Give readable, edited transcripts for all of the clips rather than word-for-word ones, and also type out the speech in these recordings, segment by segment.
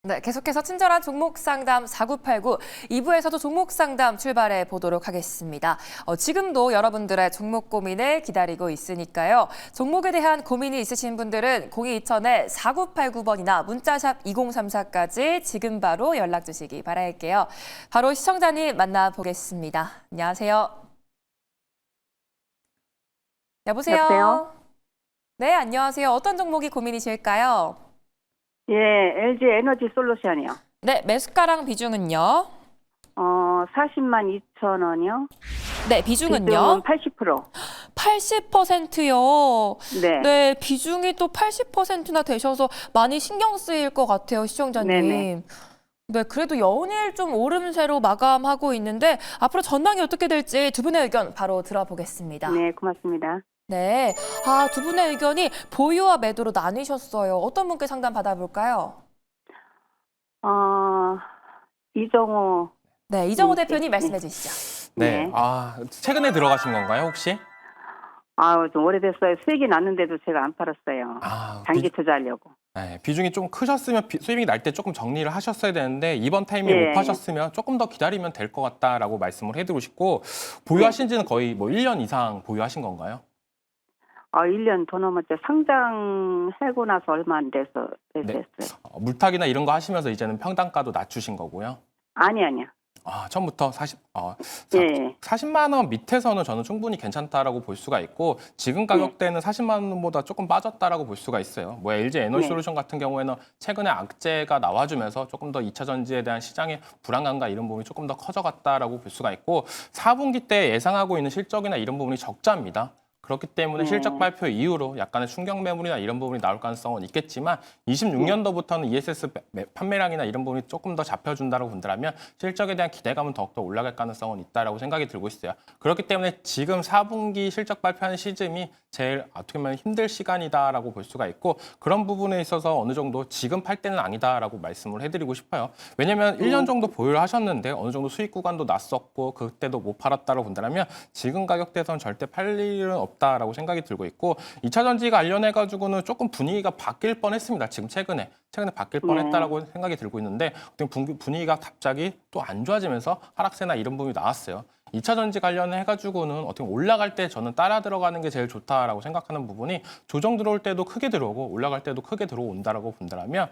네, 계속해서 친절한 종목 상담 4989 2부에서도 종목 상담 출발해 보도록 하겠습니다. 지금도 여러분들의 종목 고민을 기다리고 있으니까요. 종목에 대한 고민이 있으신 분들은 0220-4989번이나 문자샵 2034까지 지금 바로 연락 주시기 바랄게요. 바로 시청자님 만나보겠습니다. 안녕하세요. 여보세요? 여보세요? 네, 안녕하세요. 어떤 종목이 고민이실까요? 예, LG 에너지 솔루션이요. 네, 매수가랑 비중은요? 40만 2천 원이요. 네, 비중은요? 비중은 80%. 80%요. 네. 네, 비중이 또 80%나 되셔서 많이 신경 쓰일 것 같아요, 시청자님. 네네. 네, 그래도 연일 좀 오름세로 마감하고 있는데 앞으로 전망이 어떻게 될지 두 분의 의견 바로 들어보겠습니다. 네, 고맙습니다. 네, 두 분의 의견이 보유와 매도로 나뉘셨어요. 어떤 분께 상담 받아볼까요? 이정호. 네, 이정호 네, 대표님 네. 말씀해 주시죠. 네. 네. 최근에 들어가신 건가요, 혹시? 좀 오래됐어요. 수익이 났는데도 제가 안 팔았어요. 장기 투자하려고. 비중이 좀 크셨으면 수익이 날 때 조금 정리를 하셨어야 되는데 이번 타이밍에 네. 못 파셨으면 조금 더 기다리면 될 것 같다라고 말씀을 해드리고 싶고 보유하신 지는 거의 1년 이상 보유하신 건가요? 1년 더 넘었죠. 상장하고 나서 얼마 안 돼서 네. 됐어요. 물타기나 이런 거 하시면서 이제는 평단가도 낮추신 거고요. 아니야. 처음부터 예. 40만 원 밑에서는 저는 충분히 괜찮다라고 볼 수가 있고 지금 가격대는 40만 원보다 조금 빠졌다라고 볼 수가 있어요. LG 에너지 네. 솔루션 같은 경우에는 최근에 악재가 나와주면서 조금 더 2차 전지에 대한 시장의 불안감과 이런 부분이 조금 더 커져갔다라고 볼 수가 있고 4분기 때 예상하고 있는 실적이나 이런 부분이 적자입니다. 그렇기 때문에 실적 발표 이후로 약간의 충격 매물이나 이런 부분이 나올 가능성은 있겠지만 26년도부터는 ESS 판매량이나 이런 부분이 조금 더 잡혀준다고 본다면 실적에 대한 기대감은 더욱더 올라갈 가능성은 있다라고 생각이 들고 있어요. 그렇기 때문에 지금 4분기 실적 발표하는 시점이 제일 어떻게 보면 힘들 시간이다라고 볼 수가 있고 그런 부분에 있어서 어느 정도 지금 팔 때는 아니다라고 말씀을 해드리고 싶어요. 왜냐하면 1년 정도 보유를 하셨는데 어느 정도 수익 구간도 났었고 그때도 못 팔았다고 본다면 지금 가격대에서는 절대 팔 일은 없다라고 생각이 들고 있고 2차 전지 관련해가지고는 조금 분위기가 바뀔 뻔했습니다. 지금 최근에 바뀔 뻔했다라고 생각이 들고 있는데 분위기가 갑자기 또 안 좋아지면서 하락세나 이런 부분이 나왔어요. 2차 전지 관련해가지고는 어떻게 올라갈 때 저는 따라 들어가는 게 제일 좋다라고 생각하는 부분이 조정 들어올 때도 크게 들어오고 올라갈 때도 크게 들어온다라고 본다면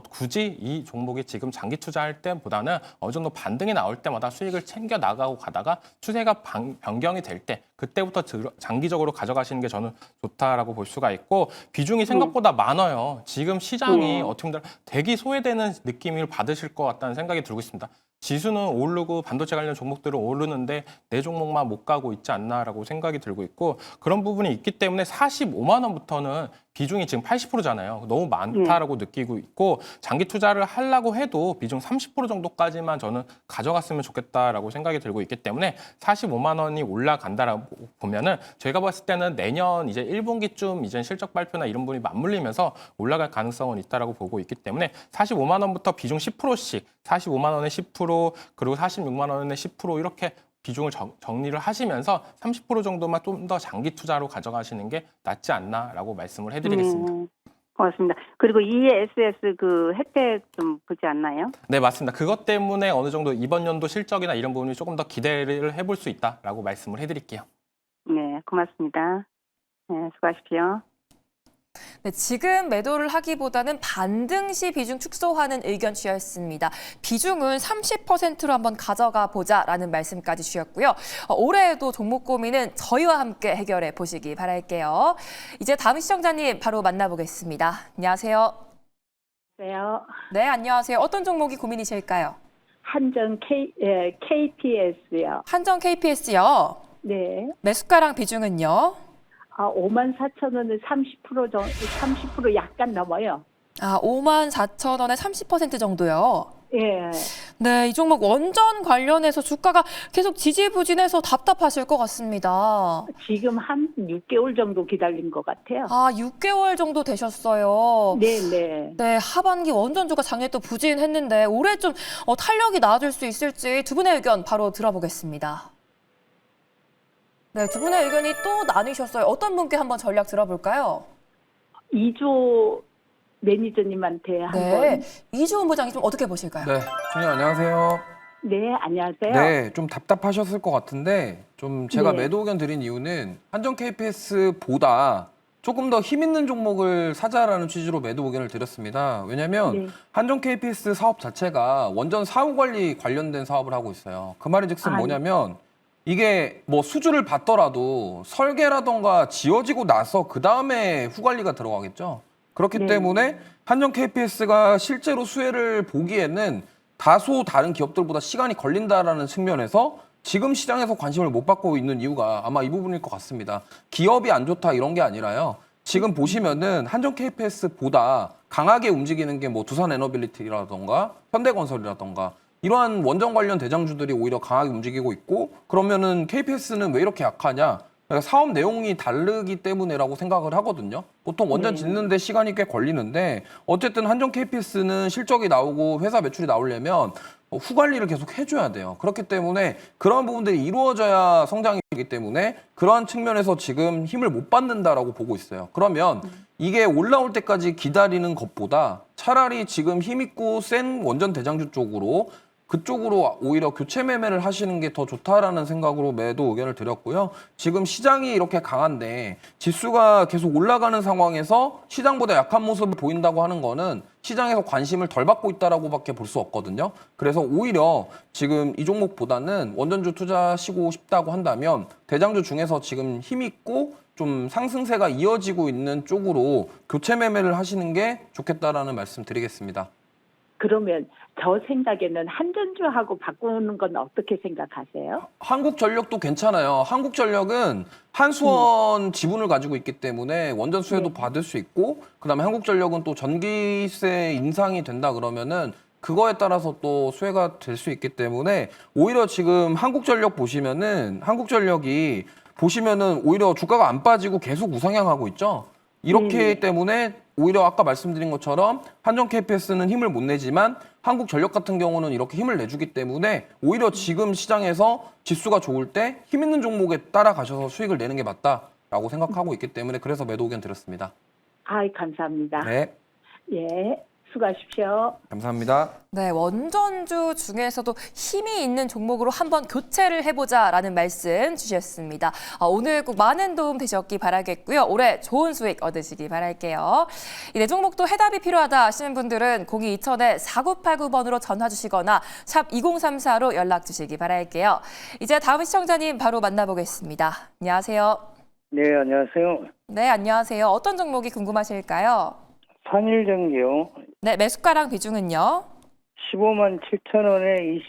굳이 이 종목이 지금 장기 투자할 때보다는 어느 정도 반등이 나올 때마다 수익을 챙겨 나가고 가다가 추세가 변경이 될 때 그때부터 장기적으로 가져가시는 게 저는 좋다라고 볼 수가 있고 비중이 생각보다 많아요. 지금 시장이 어떻게 보면 대기 소외되는 느낌을 받으실 것 같다는 생각이 들고 있습니다. 지수는 오르고 반도체 관련 종목들은 오르는데 내 종목만 못 가고 있지 않나라고 생각이 들고 있고 그런 부분이 있기 때문에 45만 원부터는 비중이 지금 80%잖아요. 너무 많다라고 느끼고 있고 장기 투자를 하려고 해도 비중 30% 정도까지만 저는 가져갔으면 좋겠다라고 생각이 들고 있기 때문에 45만 원이 올라간다라고 보면은 저희가 봤을 때는 내년 이제 1분기쯤 이제 실적 발표나 이런 부분이 맞물리면서 올라갈 가능성은 있다라고 보고 있기 때문에 45만 원부터 비중 10%씩 45만 원에 10% 그리고 46만 원에 10% 이렇게 비중을 정리를 하시면서 30% 정도만 좀 더 장기 투자로 가져가시는 게 낫지 않나라고 말씀을 해드리겠습니다. 고맙습니다. 그리고 ESS 그 혜택 좀 보지 않나요? 네, 맞습니다. 그것 때문에 어느 정도 이번 연도 실적이나 이런 부분이 조금 더 기대를 해볼 수 있다라고 말씀을 해드릴게요. 네, 고맙습니다. 네, 수고하십시오. 네, 지금 매도를 하기보다는 반등 시 비중 축소하는 의견 주셨습니다. 비중은 30%로 한번 가져가 보자라는 말씀까지 주셨고요. 올해에도 종목 고민은 저희와 함께 해결해 보시기 바랄게요. 이제 다음 시청자님 바로 만나보겠습니다. 안녕하세요. 안녕하세요. 네, 안녕하세요. 어떤 종목이 고민이실까요? 한정 KPS요. 한정 KPS요. 네. 매수가랑 비중은요? 54,000원에 30% 약간 넘어요. 54,000원에 30% 정도요. 예. 네, 이 종목 원전 관련해서 주가가 계속 지지부진해서 답답하실 것 같습니다. 지금 한 6개월 정도 기다린 것 같아요. 6개월 정도 되셨어요. 네네. 네, 하반기 원전주가 작년에 또 부진했는데 올해 좀 탄력이 나아질 수 있을지 두 분의 의견 바로 들어보겠습니다. 네, 두 분의 의견이 또 나뉘셨어요. 어떤 분께 한번 전략 들어볼까요? 2조 매니저님한테 네. 한번. 이주원 부장님 좀 어떻게 보실까요? 네, 주님 안녕하세요. 네, 안녕하세요. 네, 좀 답답하셨을 것 같은데 좀 제가 네. 매도 의견 드린 이유는 한정 KPS보다 조금 더 힘 있는 종목을 사자라는 취지로 매도 의견을 드렸습니다. 왜냐하면 네. 한정 KPS 사업 자체가 원전 사후 관리 관련된 사업을 하고 있어요. 그 말인즉슨 아, 뭐냐면 이게 뭐 수주를 받더라도 설계라던가 지어지고 나서 그 다음에 후관리가 들어가겠죠. 그렇기 네. 때문에 한정 KPS가 실제로 수혜를 보기에는 다소 다른 기업들보다 시간이 걸린다라는 측면에서 지금 시장에서 관심을 못 받고 있는 이유가 아마 이 부분일 것 같습니다. 기업이 안 좋다 이런 게 아니라요. 지금 보시면은 한정 KPS보다 강하게 움직이는 게 뭐 두산 에너빌리티라던가 현대건설이라던가 이러한 원전 관련 대장주들이 오히려 강하게 움직이고 있고 그러면은 KPS는 왜 이렇게 약하냐? 그러니까 사업 내용이 다르기 때문에라고 생각을 하거든요. 보통 원전 네. 짓는데 시간이 꽤 걸리는데 어쨌든 한정 KPS는 실적이 나오고 회사 매출이 나오려면 후관리를 계속 해줘야 돼요. 그렇기 때문에 그런 부분들이 이루어져야 성장이 되기 때문에 그러한 측면에서 지금 힘을 못 받는다라고 보고 있어요. 그러면 이게 올라올 때까지 기다리는 것보다 차라리 지금 힘있고 센 원전 대장주 쪽으로 그쪽으로 오히려 교체 매매를 하시는 게 더 좋다라는 생각으로 매도 의견을 드렸고요. 지금 시장이 이렇게 강한데 지수가 계속 올라가는 상황에서 시장보다 약한 모습을 보인다고 하는 거는 시장에서 관심을 덜 받고 있다라고밖에 볼 수 없거든요. 그래서 오히려 지금 이 종목보다는 원전주 투자하시고 싶다고 한다면 대장주 중에서 지금 힘있고 좀 상승세가 이어지고 있는 쪽으로 교체 매매를 하시는 게 좋겠다라는 말씀 드리겠습니다. 그러면 저 생각에는 한전주하고 바꾸는 건 어떻게 생각하세요? 한국전력도 괜찮아요. 한국전력은 한수원 지분을 가지고 있기 때문에 원전 수혜도 네. 받을 수 있고 그다음에 한국전력은 또 전기세 인상이 된다 그러면은 그거에 따라서 또 수혜가 될 수 있기 때문에 오히려 지금 한국전력 보시면은 한국전력이 보시면은 오히려 주가가 안 빠지고 계속 우상향하고 있죠. 이렇기 때문에 오히려 아까 말씀드린 것처럼 한정 KPS는 힘을 못 내지만 한국전력 같은 경우는 이렇게 힘을 내주기 때문에 오히려 지금 시장에서 지수가 좋을 때 힘 있는 종목에 따라가셔서 수익을 내는 게 맞다라고 생각하고 있기 때문에 그래서 매도 의견 드렸습니다. 아이, 감사합니다. 네, 예, 수고하십시오. 감사합니다. 네, 원전주 중에서도 힘이 있는 종목으로 한번 교체를 해보자라는 말씀 주셨습니다. 오늘 꼭 많은 도움 되셨기 바라겠고요. 올해 좋은 수익 얻으시기 바랄게요. 이 네 종목도 해답이 필요하다 하시는 분들은 0220-4989번으로 전화 주시거나 샵 2034로 연락 주시기 바랄게요. 이제 다음 시청자님 바로 만나보겠습니다. 안녕하세요. 네, 안녕하세요. 네, 안녕하세요. 어떤 종목이 궁금하실까요? 산일전기요. 네, 매수가랑 비중은요? 15만 7천 원에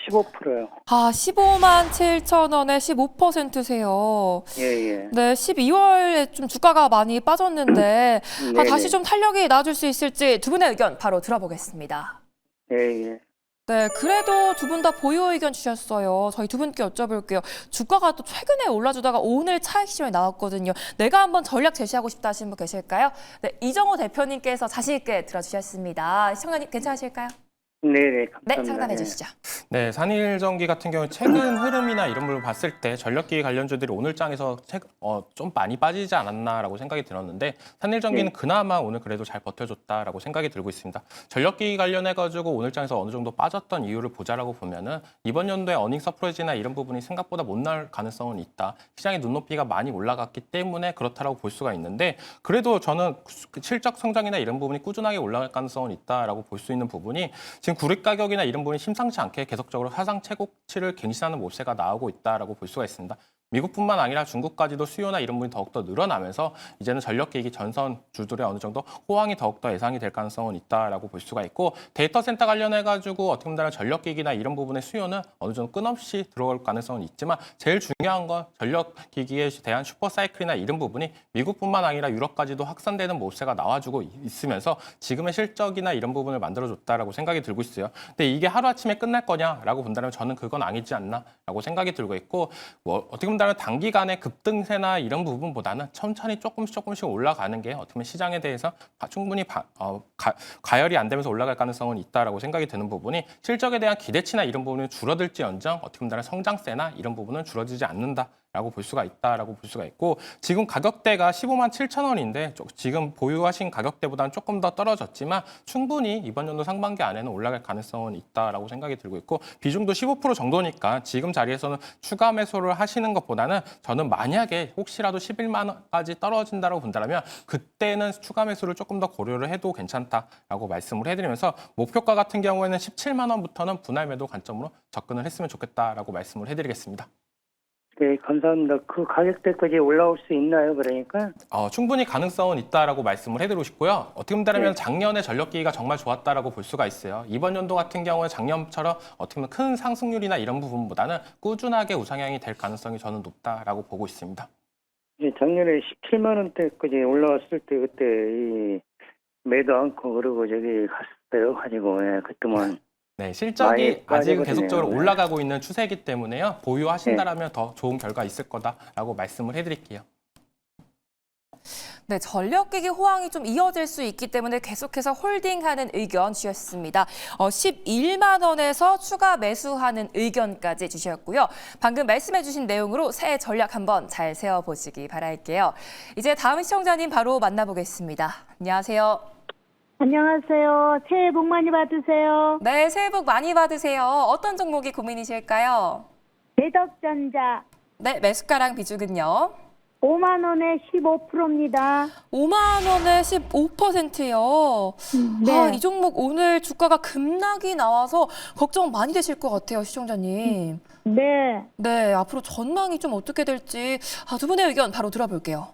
15%요. 15만 7천 원에 15%세요. 예, 예. 네, 12월에 좀 주가가 많이 빠졌는데 네네. 다시 좀 탄력이 나와줄 수 있을지 두 분의 의견 바로 들어보겠습니다. 예, 예. 네, 그래도 두 분 다 보유 의견 주셨어요. 저희 두 분께 여쭤볼게요. 주가가 또 최근에 올라주다가 오늘 차익 시험에 나왔거든요. 내가 한번 전략 제시하고 싶다 하시는 분 계실까요? 네, 이정호 대표님께서 자신 있게 들어주셨습니다. 시청자님 괜찮으실까요? 네네. 네, 감사합니다. 상담해 예. 주시죠. 네, 산일전기 같은 경우 최근 흐름이나 이런 걸 봤을 때 전력기 관련주들이 오늘 장에서 좀 많이 빠지지 않았나라고 생각이 들었는데 산일전기는 그나마 오늘 그래도 잘 버텨줬다라고 생각이 들고 있습니다. 전력기 관련해가지고 오늘 장에서 어느 정도 빠졌던 이유를 보자라고 보면은 이번 연도에 어닝 서프라이즈나 이런 부분이 생각보다 못 나올 가능성은 있다. 시장의 눈높이가 많이 올라갔기 때문에 그렇다라고 볼 수가 있는데 그래도 저는 실적 성장이나 이런 부분이 꾸준하게 올라갈 가능성은 있다라고 볼 수 있는 부분이 지금 구리 가격이나 이런 부분이 심상치 않게 계속적으로 사상 최고치를 갱신하는 모세가 나오고 있다라고 볼 수가 있습니다. 미국뿐만 아니라 중국까지도 수요나 이런 부분이 더욱더 늘어나면서 이제는 전력기기 전선 주들의 어느 정도 호황이 더욱더 예상이 될 가능성은 있다라고 볼 수가 있고 데이터 센터 관련해가지고 어떻게 보면 전력기기나 이런 부분의 수요는 어느 정도 끊임없이 들어올 가능성은 있지만 제일 중요한 건 전력기기에 대한 슈퍼사이클이나 이런 부분이 미국뿐만 아니라 유럽까지도 확산되는 모세가 나와주고 있으면서 지금의 실적이나 이런 부분을 만들어줬다라고 생각이 들고 있어요. 근데 이게 하루아침에 끝날 거냐라고 본다면 저는 그건 아니지 않나라고 생각이 들고 있고 어떻게 보면 단기간에 급등세나 이런 부분보다는 천천히 조금씩 올라가는 게 어떻게 보면 시장에 대해서 충분히 가열이 안 되면서 올라갈 가능성은 있다라고 생각이 드는 부분이 실적에 대한 기대치나 이런 부분이 줄어들지언정 어떻게 보면 성장세나 이런 부분은 줄어들지 않는다. 라고 볼 수가 있다라고 볼 수가 있고 지금 가격대가 15만 7천 원인데 지금 보유하신 가격대보다는 조금 더 떨어졌지만 충분히 이번 연도 상반기 안에는 올라갈 가능성은 있다라고 생각이 들고 있고 비중도 15% 정도니까 지금 자리에서는 추가 매수를 하시는 것보다는 저는 만약에 혹시라도 11만 원까지 떨어진다고 본다면 그때는 추가 매수를 조금 더 고려를 해도 괜찮다라고 말씀을 해드리면서 목표가 같은 경우에는 17만 원부터는 분할 매도 관점으로 접근을 했으면 좋겠다라고 말씀을 해드리겠습니다. 네, 감사합니다. 그 가격대까지 올라올 수 있나요? 그러니까 충분히 가능성은 있다라고 말씀을 해드리고 싶고요. 어떻게 본다면 네. 작년에 전력기기가 정말 좋았다라고 볼 수가 있어요. 이번 연도 같은 경우에 작년처럼 어떻게 보면 큰 상승률이나 이런 부분보다는 꾸준하게 우상향이 될 가능성이 저는 높다라고 보고 있습니다. 예, 작년에 17만 원대까지 올라왔을 때 그때 이 매도 않고 그러고 저기 갔어요. 가지고 그때만 네, 실적이 아직은 빠지거든요. 계속적으로 네. 올라가고 있는 추세이기 때문에요. 보유하신다라면 더 좋은 결과 있을 거다라고 말씀을 해드릴게요. 네, 전력기기 호황이 좀 이어질 수 있기 때문에 계속해서 홀딩하는 의견 주셨습니다. 11만 원에서 추가 매수하는 의견까지 주셨고요. 방금 말씀해 주신 내용으로 새해 전략 한번 잘 세워보시기 바랄게요. 이제 다음 시청자님 바로 만나보겠습니다. 안녕하세요. 안녕하세요. 새해 복 많이 받으세요. 네, 새해 복 많이 받으세요. 어떤 종목이 고민이실까요? 대덕전자 네, 매수가랑 비중은요? 5만 원에 15%입니다. 5만 원에 15%요. 네. 이 종목 오늘 주가가 급락이 나와서 걱정 많이 되실 것 같아요, 시청자님. 네. 네, 앞으로 전망이 좀 어떻게 될지 두 분의 의견 바로 들어볼게요.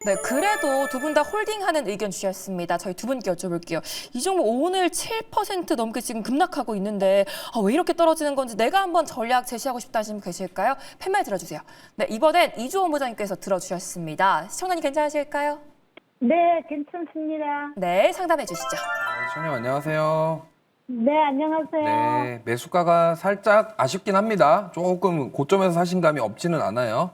네, 그래도 두 분 다 홀딩하는 의견 주셨습니다. 저희 두 분께 여쭤볼게요. 이 종목 오늘 7% 넘게 지금 급락하고 있는데 왜 이렇게 떨어지는 건지 내가 한번 전략 제시하고 싶다 하시는 분 계실까요? 팻말 들어주세요. 네, 이번엔 이주원 부장님께서 들어주셨습니다. 시청자님 괜찮으실까요? 네, 괜찮습니다. 네, 상담해 주시죠. 시청자님 안녕하세요. 네, 안녕하세요. 네, 매수가가 살짝 아쉽긴 합니다. 조금 고점에서 사신 감이 없지는 않아요.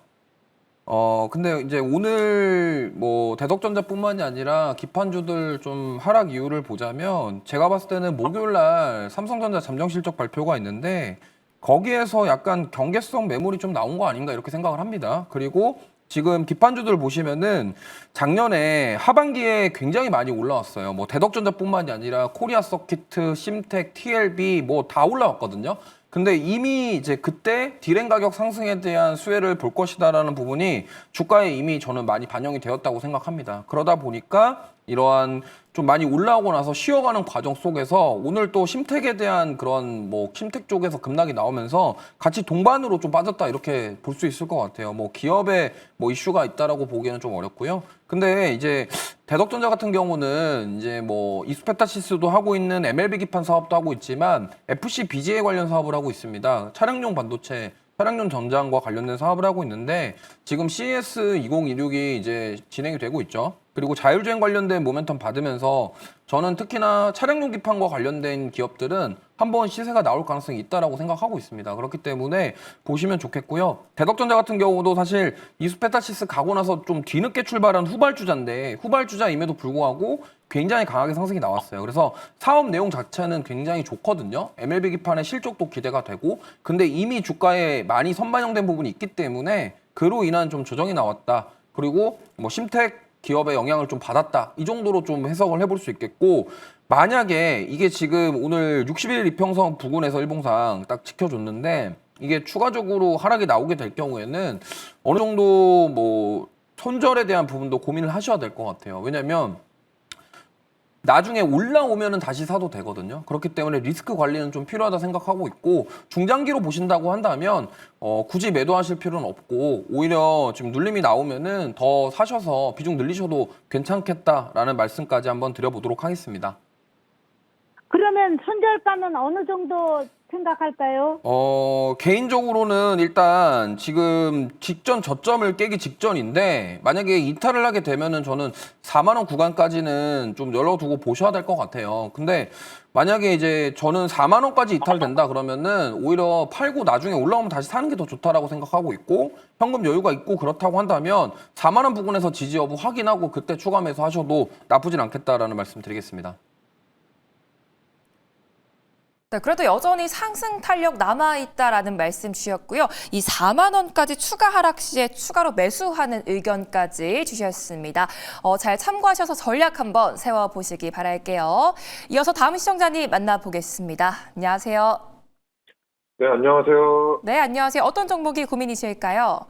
근데 이제 오늘 뭐 대덕전자뿐만이 아니라 기판주들 좀 하락 이유를 보자면 제가 봤을 때는 목요일 날 삼성전자 잠정 실적 발표가 있는데 거기에서 약간 경계성 매물이 좀 나온 거 아닌가 이렇게 생각을 합니다. 그리고 지금 기판주들 보시면은 작년에 하반기에 굉장히 많이 올라왔어요. 뭐 대덕전자뿐만이 아니라 코리아 서키트, 심텍, TLB 뭐 다 올라왔거든요. 근데 이미 이제 그때 디램 가격 상승에 대한 수혜를 볼 것이다라는 부분이 주가에 이미 저는 많이 반영이 되었다고 생각합니다. 그러다 보니까 이러한 좀 많이 올라오고 나서 쉬어가는 과정 속에서 오늘 또 심텍에 대한 그런 뭐 심텍 쪽에서 급락이 나오면서 같이 동반으로 좀 빠졌다 이렇게 볼 수 있을 것 같아요. 뭐 기업에 뭐 이슈가 있다라고 보기에는 좀 어렵고요. 근데 이제 대덕전자 같은 경우는 이제 뭐 이스페타시스도 하고 있는 MLB 기판 사업도 하고 있지만 FC BGA 관련 사업을 하고 있습니다. 차량용 반도체, 차량용 전장과 관련된 사업을 하고 있는데 지금 CES 2026이 이제 진행이 되고 있죠. 그리고 자율주행 관련된 모멘텀 받으면서 저는 특히나 차량용 기판과 관련된 기업들은 한번 시세가 나올 가능성이 있다라고 생각하고 있습니다. 그렇기 때문에 보시면 좋겠고요. 대덕전자 같은 경우도 사실 이스페타시스 가고 나서 좀 뒤늦게 출발한 후발주자인데 후발주자임에도 불구하고 굉장히 강하게 상승이 나왔어요. 그래서 사업 내용 자체는 굉장히 좋거든요. MLB 기판의 실적도 기대가 되고 근데 이미 주가에 많이 선반영된 부분이 있기 때문에 그로 인한 좀 조정이 나왔다. 그리고 뭐 심텍 기업의 영향을 좀 받았다. 이 정도로 좀 해석을 해볼 수 있겠고 만약에 이게 지금 오늘 60일 이평선 부근에서 일봉상 딱 지켜줬는데 이게 추가적으로 하락이 나오게 될 경우에는 어느 정도 뭐 손절에 대한 부분도 고민을 하셔야 될 것 같아요. 왜냐면 나중에 올라오면은 다시 사도 되거든요. 그렇기 때문에 리스크 관리는 좀 필요하다 생각하고 있고 중장기로 보신다고 한다면 굳이 매도하실 필요는 없고 오히려 지금 눌림이 나오면은 더 사셔서 비중 늘리셔도 괜찮겠다라는 말씀까지 한번 드려보도록 하겠습니다. 그러면 손절가는 어느 정도 생각할까요? 개인적으로는 일단 지금 직전 저점을 깨기 직전인데 만약에 이탈을 하게 되면은 저는 4만 원 구간까지는 좀 열어두고 보셔야 될 것 같아요. 근데 만약에 이제 저는 4만 원까지 이탈된다 그러면은 오히려 팔고 나중에 올라오면 다시 사는 게 더 좋다라고 생각하고 있고 현금 여유가 있고 그렇다고 한다면 4만 원 부근에서 지지 여부 확인하고 그때 추가 매수 하셔도 나쁘진 않겠다라는 말씀 드리겠습니다. 네, 그래도 여전히 상승 탄력 남아있다라는 말씀 주셨고요. 이 4만 원까지 추가 하락 시에 추가로 매수하는 의견까지 주셨습니다. 잘 참고하셔서 전략 한번 세워보시기 바랄게요. 이어서 다음 시청자님 만나보겠습니다. 안녕하세요. 네, 안녕하세요. 네, 안녕하세요. 어떤 종목이 고민이실까요?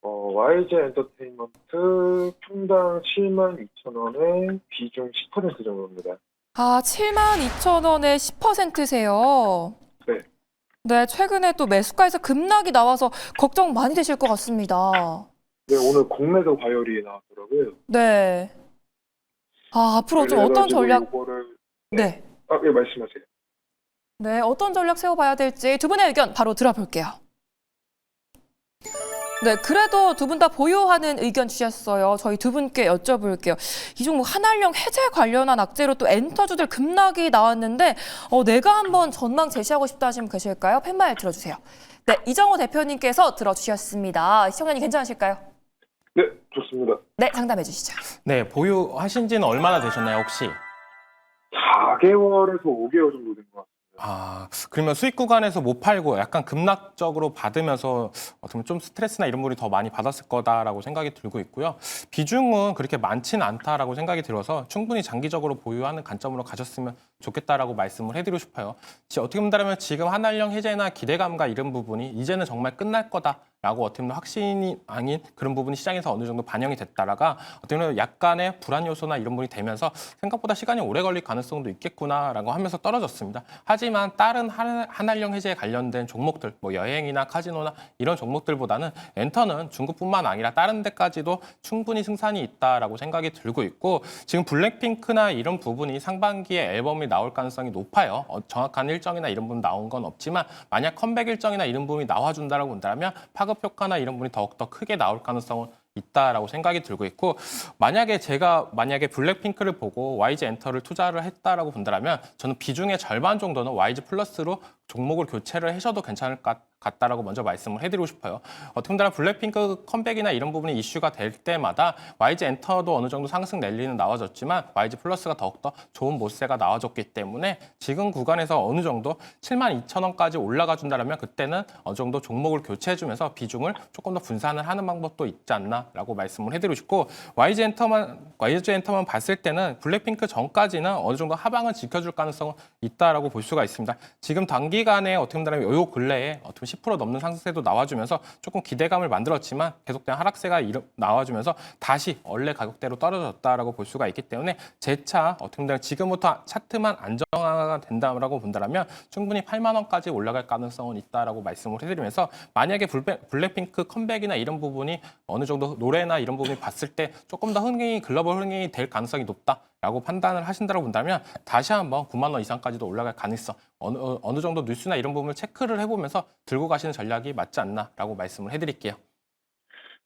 YG 엔터테인먼트 평당 72,000원에 비중 10% 정도입니다. 아, 72,000원에 10%세요. 네. 네, 최근에 또 매수가에서 급락이 나와서 걱정 많이 되실 것 같습니다. 네, 오늘 공매도 과열이 나왔더라고요. 네. 아, 앞으로 좀 어떤 그래가지고 전략, 이거를... 네. 예, 말씀하세요. 네, 어떤 전략 세워봐야 될지 두 분의 의견 바로 들어볼게요. 네, 그래도 두 분 다 보유하는 의견 주셨어요. 저희 두 분께 여쭤볼게요. 이 종목 한알령 해제 관련한 악재로 또 엔터주들 급락이 나왔는데 내가 한번 전망 제시하고 싶다 하시면 계실까요? 팻말 들어주세요. 네, 이정호 대표님께서 들어주셨습니다. 시청자님 괜찮으실까요? 네, 좋습니다. 네, 상담해 주시죠. 네, 보유하신 지는 얼마나 되셨나요, 혹시? 4개월에서 5개월 정도 된 것 같습니다. 아, 그러면 수익 구간에서 못 팔고 약간 급락적으로 받으면서 어떻게 보면 좀 스트레스나 이런 부분이 더 많이 받았을 거다라고 생각이 들고 있고요. 비중은 그렇게 많지는 않다라고 생각이 들어서 충분히 장기적으로 보유하는 관점으로 가셨으면 좋겠다라고 말씀을 해드리고 싶어요. 어떻게 본다면 지금 한알령 해제나 기대감과 이런 부분이 이제는 정말 끝날 거다라고 어떻게 보면 확신이 아닌 그런 부분이 시장에서 어느 정도 반영이 됐다라가 어떻게 보면 약간의 불안 요소나 이런 부분이 되면서 생각보다 시간이 오래 걸릴 가능성도 있겠구나라고 하면서 떨어졌습니다. 하지만 다른 한알령 해제에 관련된 종목들, 뭐 여행이나 카지노나 이런 종목들보다는 엔터는 중국뿐만 아니라 다른 데까지도 충분히 승산이 있다라고 생각이 들고 있고 지금 블랙핑크나 이런 부분이 상반기에 앨범이 나올 가능성이 높아요. 정확한 일정이나 이런 부분 나온 건 없지만 만약 컴백 일정이나 이런 부분이 나와준다라고 본다면 파급 효과나 이런 부분이 더욱더 크게 나올 가능성은 있다라고 생각이 들고 있고 만약에 제가 블랙핑크를 보고 YG 엔터를 투자를 했다라고 본다면 저는 비중의 절반 정도는 YG 플러스로 종목을 교체를 하셔도 괜찮을 것 같다라고 먼저 말씀을 해드리고 싶어요. 어떻게 보면 블랙핑크 컴백이나 이런 부분이 이슈가 될 때마다 YG 엔터도 어느 정도 상승 랠리는 나와줬지만 YG 플러스가 더욱더 좋은 모세가 나와줬기 때문에 지금 구간에서 어느 정도 72,000원까지 올라가 준다면 그때는 어느 정도 종목을 교체해주면서 비중을 조금 더 분산을 하는 방법도 있지 않나라고 말씀을 해드리고 싶고 YG 엔터만 봤을 때는 블랙핑크 전까지는 어느 정도 하방을 지켜줄 가능성은 있다라고 볼 수가 있습니다. 지금 단기간에 어떻게 보면 요 근래에 어떻게 10% 넘는 상승세도 나와주면서 조금 기대감을 만들었지만 계속된 하락세가 나와주면서 다시 원래 가격대로 떨어졌다라고 볼 수가 있기 때문에 재차 어떻게 보면 지금부터 차트만 안정화가 된다라고 본다면 충분히 8만 원까지 올라갈 가능성은 있다라고 말씀을 해드리면서 만약에 블랙핑크 컴백이나 이런 부분이 어느 정도 노래나 이런 부분을 봤을 때 조금 더 글로벌 흥행이 될 가능성이 높다라고 판단을 하신다고 본다면 다시 한번 9만 원 이상까지도 올라갈 가능성 어느 정도 뉴스나 이런 부분을 체크를 해보면서 들고 가시는 전략이 맞지 않나라고 말씀을 해드릴게요.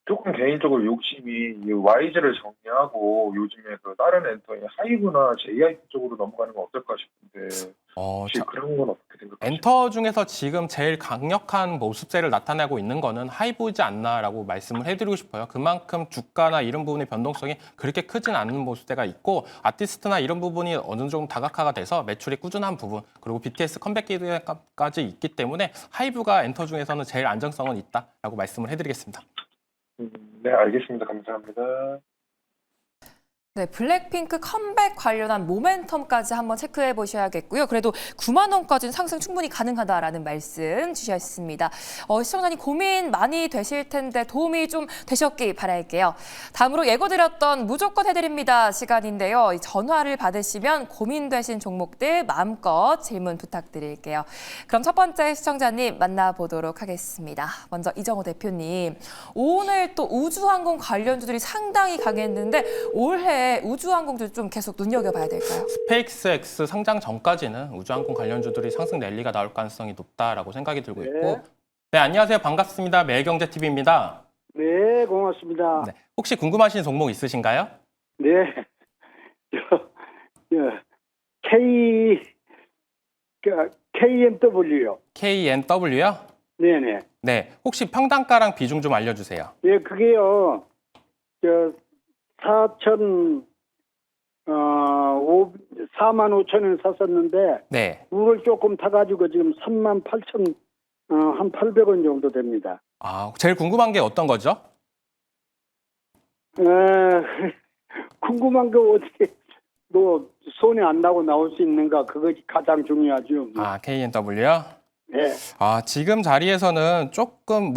조금 개인적으로 욕심이 이 YG를 정리하고 요즘에 그 다른 엔터인 하이브나 JYP 쪽으로 넘어가는 건 어떨까 싶은데 혹시 그런 건 어떻게 생각하세요? 엔터 중에서 지금 제일 강력한 모습세를 나타내고 있는 거는 하이브지 않나라고 말씀을 해드리고 싶어요. 그만큼 주가나 이런 부분의 변동성이 그렇게 크진 않은 모습세가 있고 아티스트나 이런 부분이 어느 정도 다각화가 돼서 매출이 꾸준한 부분 그리고 BTS 컴백 기대까지 있기 때문에 하이브가 엔터 중에서는 제일 안정성은 있다라고 말씀을 해드리겠습니다. 네, 알겠습니다. 감사합니다. 네, 블랙핑크 컴백 관련한 모멘텀까지 한번 체크해 보셔야겠고요. 그래도 9만 원까지는 상승 충분히 가능하다라는 말씀 주셨습니다. 시청자님 고민 많이 되실 텐데 도움이 좀 되셨기 바랄게요. 다음으로 예고드렸던 무조건 해드립니다 시간인데요. 전화를 받으시면 고민되신 종목들 마음껏 질문 부탁드릴게요. 그럼 첫 번째 시청자님 만나보도록 하겠습니다. 먼저 이정호 대표님, 오늘 또 우주항공 관련주들이 상당히 강했는데 올해 우주항공주 좀 계속 눈여겨봐야 될까요? 스페이스X 상장 전까지는 우주항공 관련주들이 상승 랠리가 나올 가능성이 높다라고 생각이 들고 있고 네, 안녕하세요. 반갑습니다. 매일경제TV입니다. 네, 고맙습니다. 네, 혹시 궁금하신 종목 있으신가요? 네. KMW요. KNW요? 네네. 네, 혹시 평단가랑 비중 좀 알려주세요. 예, 그게요, 4,000, 4만 5천 원 샀었는데 네. 물을 조금 타가지고 지금 3만 8천 한 800원 정도 됩니다. 아, 제일 궁금한 게 어떤 거죠? 궁금한 게 어떻게 손에 안 나고 나올 수 있는가 그것이 가장 중요하죠. 아, KNW요? 네. 아, 지금 자리에서는 조금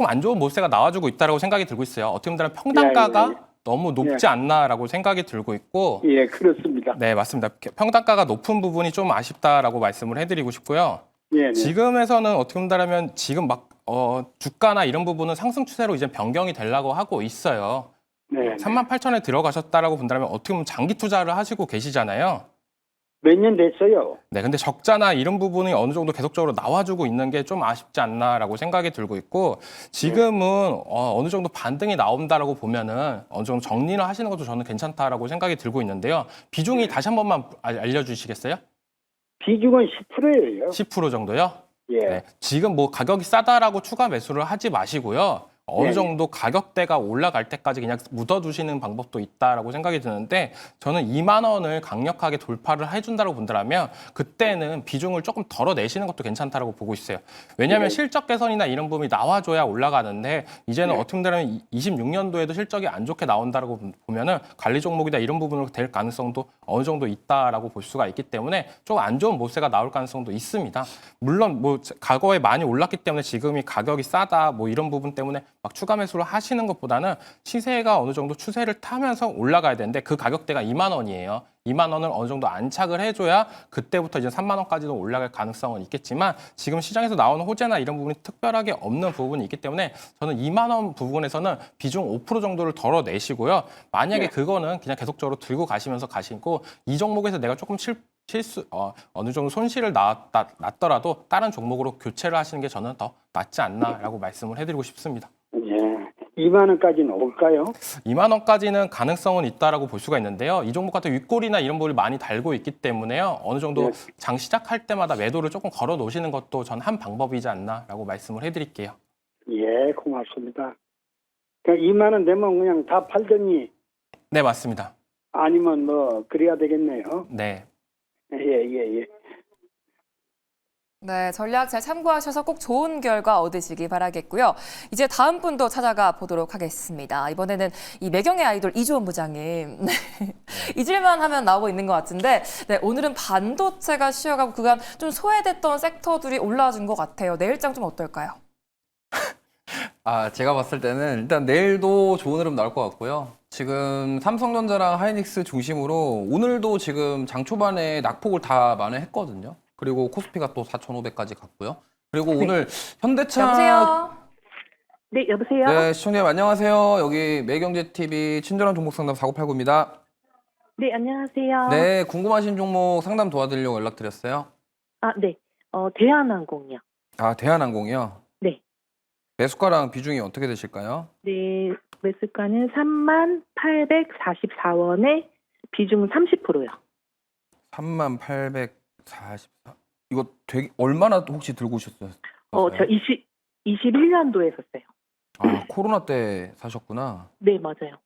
안 좋은 모세가 나와주고 있다라고 생각이 들고 있어요. 어떻게 보면 평단가가 너무 높지 않나라고 생각이 들고 있고. 예, 그렇습니다. 네, 맞습니다. 평단가가 높은 부분이 좀 아쉽다라고 말씀을 해드리고 싶고요. 예, 네. 지금에서는 어떻게 본다면 지금 주가나 이런 부분은 상승 추세로 이제 변경이 되려고 하고 있어요. 네. 38,000에 들어가셨다라고 본다면 어떻게 보면 장기 투자를 하시고 계시잖아요. 몇 년 됐어요. 네, 근데 적자나 이런 부분이 어느 정도 계속적으로 나와주고 있는 게 좀 아쉽지 않나라고 생각이 들고 있고, 지금은 어느 정도 반등이 나온다라고 보면은 어느 정도 정리를 하시는 것도 저는 괜찮다라고 생각이 들고 있는데요. 비중이 다시 한 번만 알려주시겠어요? 비중은 10%예요. 10% 정도요? 예. 네, 지금 가격이 싸다라고 추가 매수를 하지 마시고요. 어느 네. 정도 가격대가 올라갈 때까지 그냥 묻어두시는 방법도 있다라고 생각이 드는데, 저는 2만 원을 강력하게 돌파를 해준다고 본다면 그때는 비중을 조금 덜어내시는 것도 괜찮다라고 보고 있어요. 왜냐하면 네. 실적 개선이나 이런 부분이 나와줘야 올라가는데, 이제는 네. 어떻게 보면 26년도에도 실적이 안 좋게 나온다라고 보면은 관리 종목이다 이런 부분으로 될 가능성도 어느 정도 있다라고 볼 수가 있기 때문에 좀 안 좋은 모세가 나올 가능성도 있습니다. 물론 과거에 많이 올랐기 때문에 지금이 가격이 싸다 이런 부분 때문에 막 추가 매수를 하시는 것보다는 시세가 어느 정도 추세를 타면서 올라가야 되는데, 그 가격대가 2만 원이에요. 2만 원을 어느 정도 안착을 해줘야 그때부터 이제 3만 원까지도 올라갈 가능성은 있겠지만, 지금 시장에서 나오는 호재나 이런 부분이 특별하게 없는 부분이 있기 때문에 저는 2만 원 부분에서는 비중 5% 정도를 덜어내시고요. 만약에 그거는 그냥 계속적으로 들고 가시면서 가시고, 이 종목에서 내가 조금 어느 정도 손실을 났더라도 다른 종목으로 교체를 하시는 게 저는 더 낫지 않나라고 말씀을 해드리고 싶습니다. 예. 2만 원까지는 올까요? 2만 원까지는 가능성은 있다라고 볼 수가 있는데요. 이 종목 같은 윗골이나 이런 부분을 많이 달고 있기 때문에요. 어느 정도 장 시작할 때마다 매도를 조금 걸어 놓으시는 것도 전 한 방법이지 않나라고 말씀을 해드릴게요. 예, 고맙습니다. 그러니까 2만 원 되면 그냥 다 팔더니 네, 맞습니다. 아니면 그래야 되겠네요. 네. 예. 네, 전략 잘 참고하셔서 꼭 좋은 결과 얻으시기 바라겠고요. 이제 다음 분도 찾아가 보도록 하겠습니다. 이번에는 이 매경의 아이돌 이주원 부장님. 잊을만 하면 나오고 있는 것 같은데, 네, 오늘은 반도체가 쉬어가고 그간 좀 소외됐던 섹터들이 올라와준 것 같아요. 내일장 좀 어떨까요? 제가 봤을 때는 일단 내일도 좋은 흐름 나올 것 같고요. 지금 삼성전자랑 하이닉스 중심으로 오늘도 지금 장 초반에 낙폭을 다 만회했거든요. 그리고 코스피가 또 4,500까지 갔고요. 그리고 오늘 현대차. 여보세요? 네, 여보세요? 네, 시청자님 안녕하세요. 여기 매경제TV 친절한 종목 상담 4989입니다. 네, 안녕하세요. 네, 궁금하신 종목 상담 도와드리려고 연락드렸어요. 네. 대한항공이요. 대한항공이요? 네. 매수가랑 비중이 어떻게 되실까요? 네, 매수가는 38,844원에 비중은 30%요. 3844. 이거 되게 얼마나 혹시 들고 오셨어요? 저 21년도에 샀어요. 코로나 때 사셨구나. 네, 맞아요.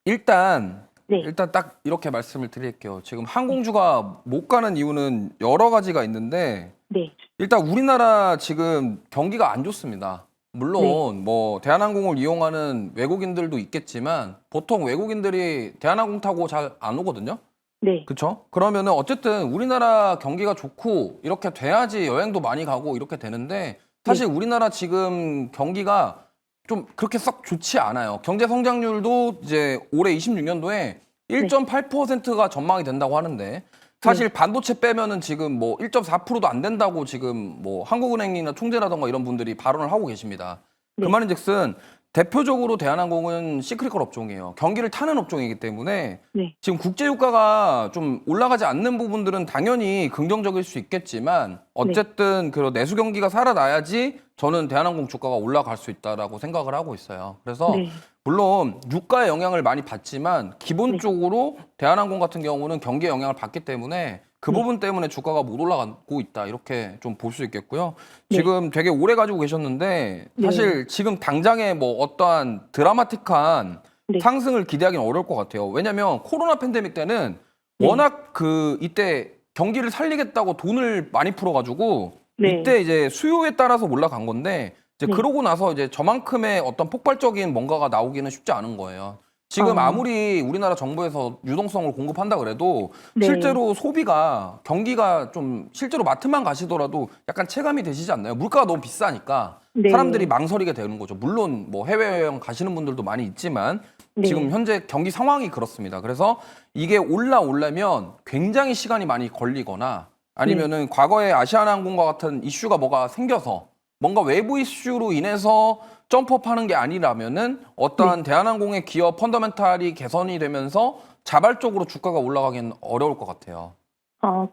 일단 네. 딱 이렇게 말씀을 드릴게요. 지금 항공주가 못 가는 이유는 여러 가지가 있는데, 네. 일단 우리나라 지금 경기가 안 좋습니다. 물론 대한항공을 이용하는 외국인들도 있겠지만 보통 외국인들이 대한항공 타고 잘 안 오거든요. 네. 그렇죠? 그러면은 어쨌든 우리나라 경기가 좋고 이렇게 돼야지 여행도 많이 가고 이렇게 되는데, 사실 우리나라 지금 경기가 좀 그렇게 썩 좋지 않아요. 경제 성장률도 이제 올해 26년도에 1.8%가 전망이 된다고 하는데, 사실 반도체 빼면은 지금 1.4%도 안 된다고 지금 한국은행이나 총재라던가 이런 분들이 발언을 하고 계십니다. 그 말인즉슨 대표적으로 대한항공은 시크릿컬 업종이에요. 경기를 타는 업종이기 때문에 지금 국제유가가 좀 올라가지 않는 부분들은 당연히 긍정적일 수 있겠지만, 어쨌든 그 내수 경기가 살아나야지 저는 대한항공 주가가 올라갈 수 있다라고 생각을 하고 있어요. 그래서 물론 유가의 영향을 많이 받지만 기본적으로 대한항공 같은 경우는 경기의 영향을 받기 때문에 그 부분 때문에 주가가 못 올라가고 있다, 이렇게 좀 볼 수 있겠고요. 지금 되게 오래 가지고 계셨는데 사실 지금 당장에 어떠한 드라마틱한 네. 상승을 기대하기는 어려울 것 같아요. 왜냐하면 코로나 팬데믹 때는 네. 워낙 이때 경기를 살리겠다고 돈을 많이 풀어가지고 네. 이때 이제 수요에 따라서 올라간 건데 이제 네. 그러고 나서 이제 저만큼의 어떤 폭발적인 뭔가가 나오기는 쉽지 않은 거예요. 지금 아무리 우리나라 정부에서 유동성을 공급한다 그래도 네. 실제로 소비가 경기가 좀 실제로 마트만 가시더라도 약간 체감이 되시지 않나요? 물가가 너무 비싸니까 네. 사람들이 망설이게 되는 거죠. 물론 뭐 해외여행 가시는 분들도 많이 있지만 네. 지금 현재 경기 상황이 그렇습니다. 그래서 이게 올라오려면 굉장히 시간이 많이 걸리거나 아니면은 과거에 아시아나항공과 같은 이슈가 뭐가 생겨서 뭔가 외부 이슈로 인해서 점프업하는 게 아니라면은 어떠한 대한항공의 기업 펀더멘탈이 개선이 되면서 자발적으로 주가가 올라가기는 어려울 것 같아요.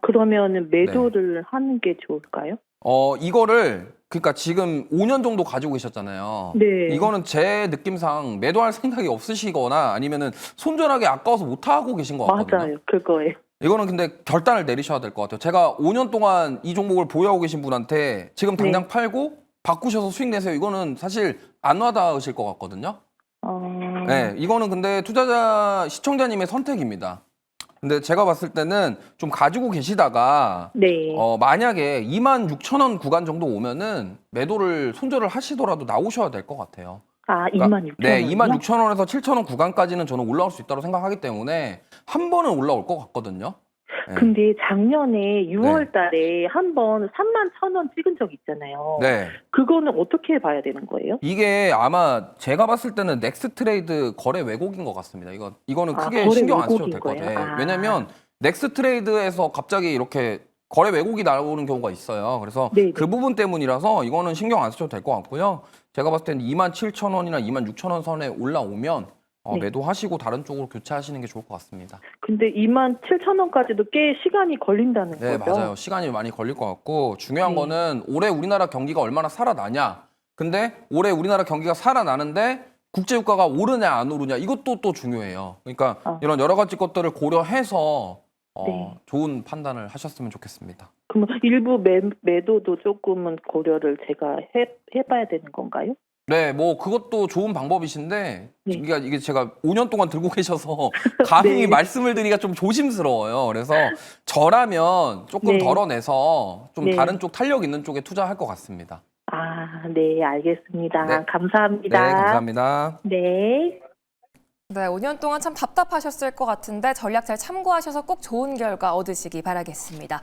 그러면 매도를 하는 게 좋을까요? 이거를 그러니까 지금 5년 정도 가지고 계셨잖아요. 네. 이거는 제 느낌상 매도할 생각이 없으시거나 아니면은 손절하기 아까워서 못 하고 계신 것 같거든요. 맞아요. 그거예요. 이거는 근데 결단을 내리셔야 될 것 같아요. 제가 5년 동안 이 종목을 보유하고 계신 분한테 지금 당장 팔고 바꾸셔서 수익 내세요. 이거는 사실 안 와닿으실 것 같거든요. 네, 이거는 근데 투자자 시청자님의 선택입니다. 근데 제가 봤을 때는 좀 가지고 계시다가 네. 만약에 26,000원 구간 정도 오면은 매도를 손절을 하시더라도 나오셔야 될 것 같아요. 26,000원. 네, 26,000원에서 7,000원 구간까지는 저는 올라올 수 있다고 생각하기 때문에 한 번은 올라올 것 같거든요. 네. 근데 작년에 6월 달에 한 번 31,000원 찍은 적 있잖아요. 네. 그거는 어떻게 봐야 되는 거예요? 이게 아마 제가 봤을 때는 넥스트레이드 거래 왜곡인 것 같습니다. 이거는 크게 거래 신경 안 쓰셔도 왜곡인 될 것 같아요. 거예요? 왜냐면 넥스트레이드에서 갑자기 이렇게 거래 왜곡이 나오는 경우가 있어요. 그래서 네네. 그 부분 때문이라서 이거는 신경 안 쓰셔도 될 것 같고요. 제가 봤을 때는 27,000원이나 26,000원 선에 올라오면 네. 매도하시고 다른 쪽으로 교체하시는 게 좋을 것 같습니다. 근데 27,000원까지도 꽤 시간이 걸린다는 네, 거죠? 맞아요. 시간이 많이 걸릴 것 같고 중요한 네. 거는 올해 우리나라 경기가 얼마나 살아나냐. 근데 올해 우리나라 경기가 살아나는데 국제유가가 오르냐 안 오르냐 이것도 또 중요해요. 그러니까 이런 여러 가지 것들을 고려해서 네. 좋은 판단을 하셨으면 좋겠습니다. 그럼 일부 매도도 조금은 고려를 제가 해봐야 되는 건가요? 네, 뭐 그것도 좋은 방법이신데 네. 그러니까 이게 제가 5년 동안 들고 계셔서 감히 네. 말씀을 드리기가 좀 조심스러워요. 그래서 저라면 조금 네. 덜어내서 좀 네. 다른 쪽 탄력 있는 쪽에 투자할 것 같습니다. 네, 알겠습니다. 네. 감사합니다. 네, 감사합니다. 네. 네, 5년 동안 참 답답하셨을 것 같은데 전략 잘 참고하셔서 꼭 좋은 결과 얻으시기 바라겠습니다.